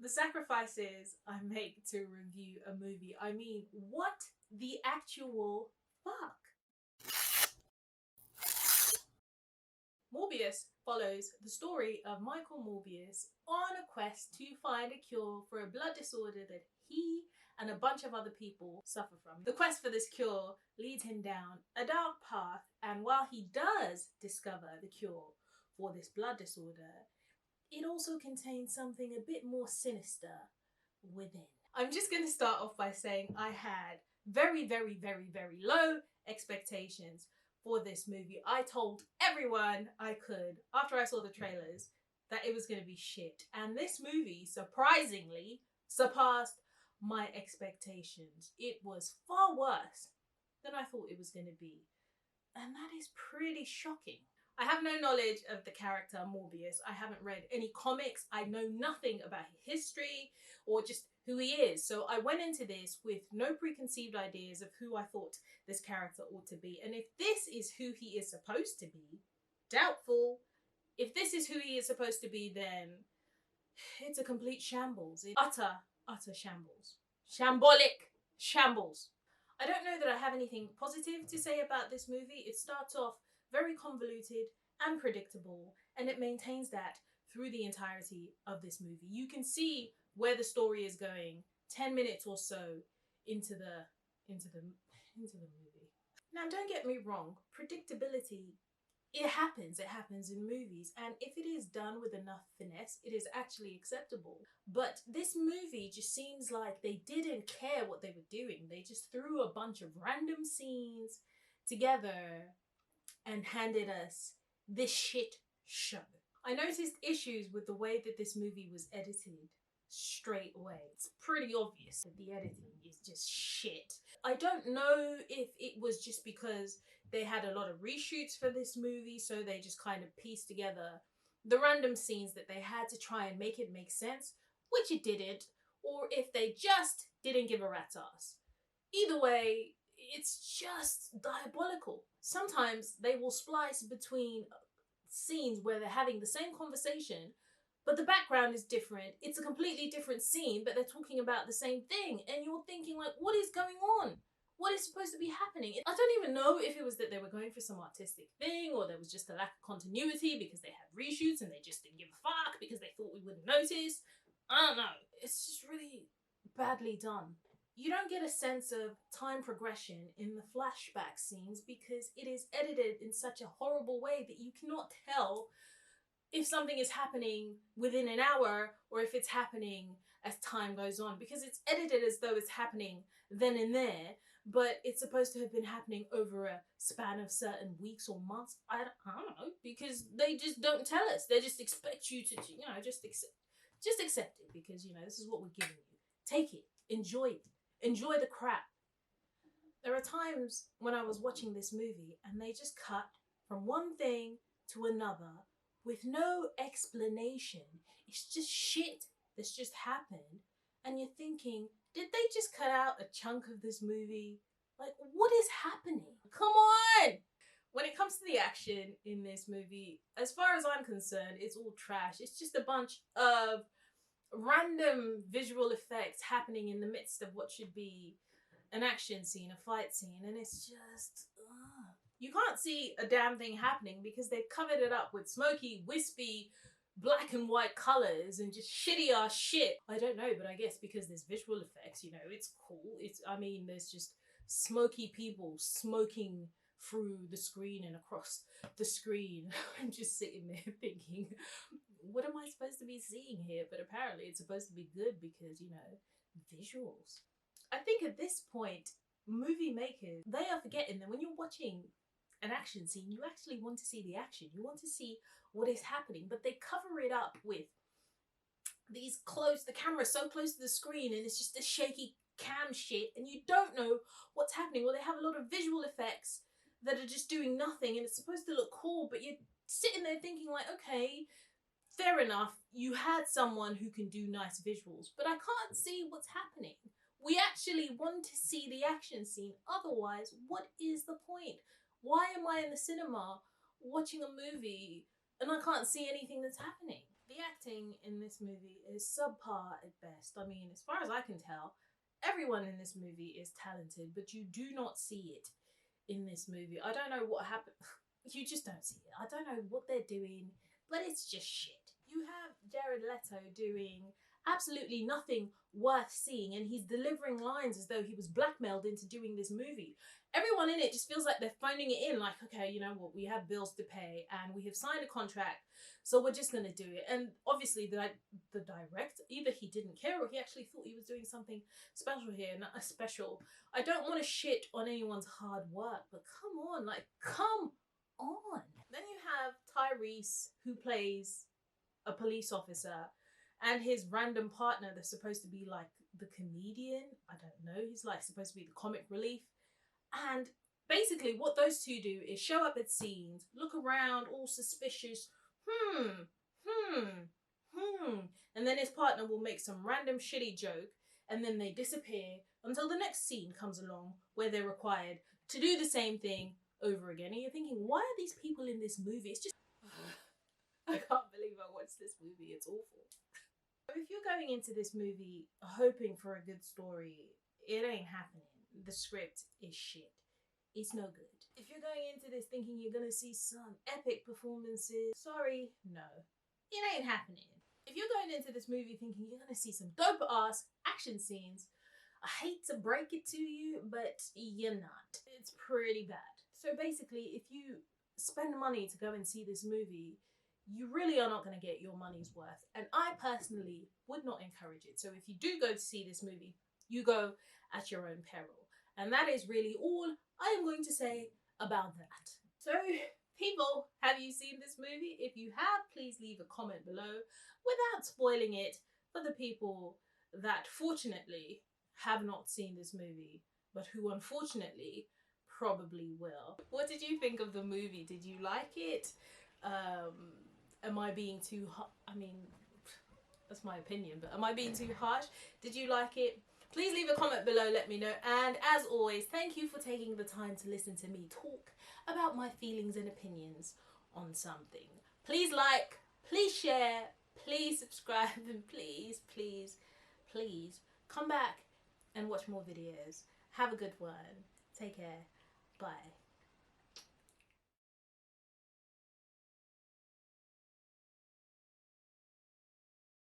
The sacrifices I make to review a movie. I mean, what the actual fuck? Morbius follows the story of Michael Morbius on a quest to find a cure for a blood disorder that he and a bunch of other people suffer from. The quest for this cure leads him down a dark path, and while he does discover the cure for this blood disorder, it also contains something a bit more sinister within. I'm just going to start off by saying I had very, very, very, very low expectations for this movie. I told everyone I could after I saw the trailers that it was going to be shit. And this movie surprisingly surpassed my expectations. It was far worse than I thought it was going to be. And that is pretty shocking. I have no knowledge of the character Morbius. I haven't read any comics. I know nothing about his history or just who he is. So I went into this with no preconceived ideas of who I thought this character ought to be. And if this is who he is supposed to be, doubtful. If this is who he is supposed to be, then it's a complete shambles. It's utter shambles. Shambolic shambles. I don't know that I have anything positive to say about this movie. It starts off very convoluted and predictable, and it maintains that through the entirety of this movie. You can see where the story is going 10 minutes or so into the movie. Now, don't get me wrong, predictability, it happens in movies, and if it is done with enough finesse, it is actually acceptable. But this movie just seems like they didn't care what they were doing. They just threw a bunch of random scenes together and handed us this shit show. I noticed issues with the way that this movie was edited straight away. It's pretty obvious that the editing is just shit. I don't know if it was just because they had a lot of reshoots for this movie, so they just kind of pieced together the random scenes that they had to try and make it make sense, which it didn't, or if they just didn't give a rat's ass. Either way, it's just diabolical. Sometimes they will splice between scenes where they're having the same conversation, but the background is different. It's a completely different scene, but they're talking about the same thing. And you're thinking, like, what is going on? What is supposed to be happening? I don't even know if it was that they were going for some artistic thing, or there was just a lack of continuity because they had reshoots and they just didn't give a fuck because they thought we wouldn't notice. I don't know. It's just really badly done. You don't get a sense of time progression in the flashback scenes because it is edited in such a horrible way that you cannot tell if something is happening within an hour or if it's happening as time goes on, because it's edited as though it's happening then and there, but it's supposed to have been happening over a span of certain weeks or months. I don't know, because they just don't tell us. They just expect you to, just accept it because, this is what we're giving you. Take it, enjoy it. Enjoy the crap. There are times when I was watching this movie and they just cut from one thing to another with no explanation. It's just shit that's just happened. And you're thinking, did they just cut out a chunk of this movie? Like, what is happening? Come on! When it comes to the action in this movie, as far as I'm concerned, it's all trash. It's just a bunch of random visual effects happening in the midst of what should be an action scene, a fight scene, and it's just you can't see a damn thing happening because they've covered it up with smoky, wispy, black and white colors and just shitty ass shit. I don't know, but I guess because there's visual effects, it's cool. There's just smoky people smoking through the screen and across the screen. I'm just sitting there thinking, what am I supposed to be seeing here? But apparently it's supposed to be good because, visuals. I think at this point, movie makers, they are forgetting that when you're watching an action scene, you actually want to see the action. You want to see what is happening, but they cover it up with the camera's so close to the screen and it's just a shaky cam shit and you don't know what's happening. Or they have a lot of visual effects that are just doing nothing and it's supposed to look cool, but you're sitting there thinking like, okay, fair enough, you had someone who can do nice visuals, but I can't see what's happening. We actually want to see the action scene. Otherwise, what is the point? Why am I in the cinema watching a movie and I can't see anything that's happening? The acting in this movie is subpar at best. I mean, as far as I can tell, everyone in this movie is talented, but you do not see it in this movie. I don't know what happened. You just don't see it. I don't know what they're doing, but it's just shit. You have Jared Leto doing absolutely nothing worth seeing, and he's delivering lines as though he was blackmailed into doing this movie. Everyone in it just feels like they're phoning it in, like, okay, you know what, we have bills to pay and we have signed a contract, so we're just gonna do it. And obviously the director, either he didn't care or he actually thought he was doing something special here, not a special. I don't want to shit on anyone's hard work, but come on, like, come on. Then you have Tyrese, who plays a police officer, and his random partner that's supposed to be like the comedian. I don't know. He's like supposed to be the comic relief. And basically what those two do is show up at scenes, look around all suspicious, and then his partner will make some random shitty joke, and then they disappear until the next scene comes along where they're required to do the same thing over again. And you're thinking, why are these people in this movie? It's just I can't believe I watched this movie. It's awful. If you're going into this movie hoping for a good story, it ain't happening. The script is shit. It's no good. If you're going into this thinking you're gonna see some epic performances, sorry, no. It ain't happening. If you're going into this movie thinking you're gonna see some dope ass action scenes, I hate to break it to you, but you're not. It's pretty bad. So basically, if you spend money to go and see this movie, you really are not going to get your money's worth. And I personally would not encourage it. So if you do go to see this movie, you go at your own peril. And that is really all I am going to say about that. So people, have you seen this movie? If you have, please leave a comment below without spoiling it for the people that fortunately have not seen this movie, but who unfortunately probably will. What did you think of the movie? Did you like it? Am I being too I mean, that's my opinion, but am I being too harsh? Did you like it? Please leave a comment below, let me know. And as always, thank you for taking the time to listen to me talk about my feelings and opinions on something. Please like, please share, please subscribe, and please, please, please come back and watch more videos. Have a good one. Take care. Bye.